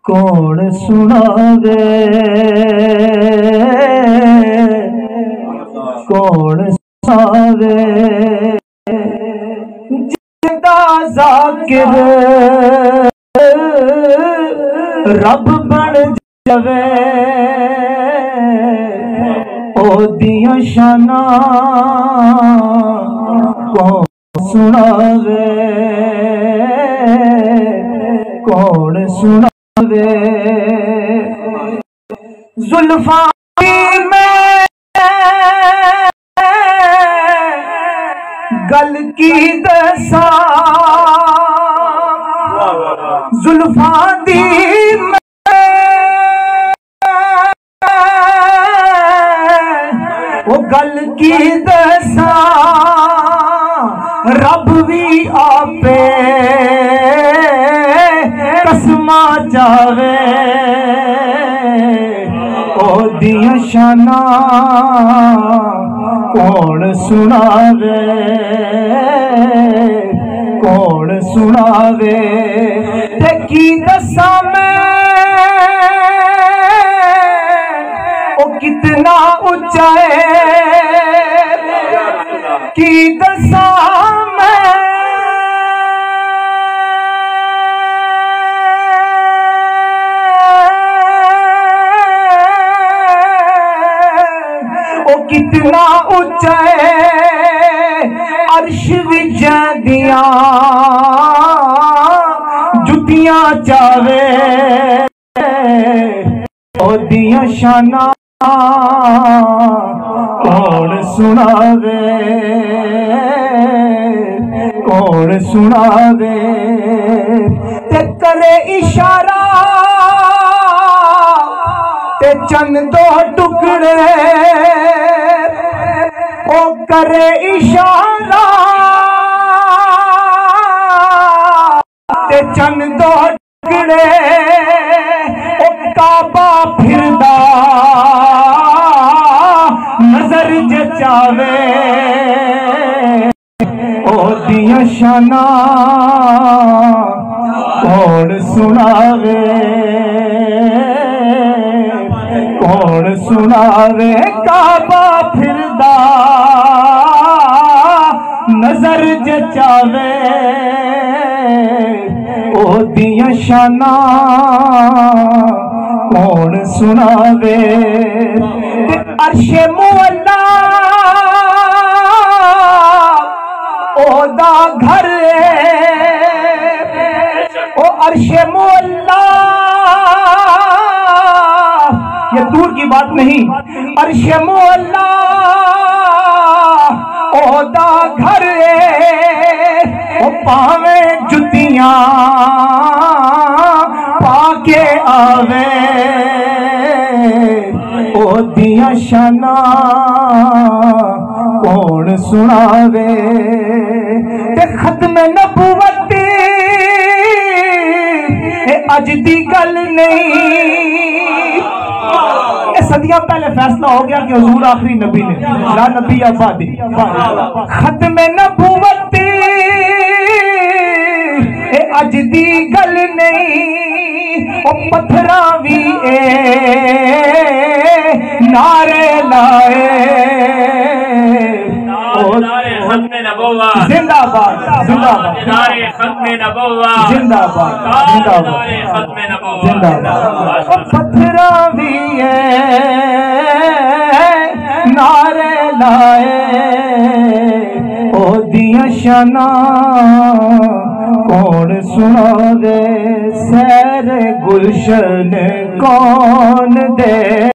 کون سناوے کون سناوے جدا ذاکر رب بن جاوے او دیاں شاناں کون سناوے کون سناوے زلفاں میں گل کی دساں زلفاں دی وہ گل کی دساں رب بھی آپے قسماں چاوے او دیاں شاناں کون سناوے کون سناوے تے کی دساں میں او کتنا اونچا ہے کی دساں میں او کتنا اونچا ہے عرش وچاں دیاں جتیاں چاوے او دیاں شاناں کون سناوے کون سناوے تے کرے اشارہ تے چند دو ٹکڑے او کرے اشارہ تے چند دو ٹکڑے او کعبہ پھردا نظر جچاوے او دیاں شاناں کون سناوے کون سناوے کعبہ پھردا نظر جچاوے او دیاں شاناں کون سناوے عرش مولا او دا گھر او عرش مولا یہ دور کی بات نہیں عرش مولا او دا گھر او پاویں جتیاں پا کے آوے او دیاں شاناں کون سناوے تے ختم نبوت اے اج دی گل نہیں اے صدیاں پہلے فیصلہ ہو گیا کہ حضور آخری نبی نے لا نبی آبادی ختم نبوت اے اج دی گل نہیں او پتھراں وی اے نعرے لائے زندہ باد زندہ باد زندہ باد زندہ باد پتھراں وی اے نعرے لائے او دیاں شاناں کون سناوے سیر گلشن کون دے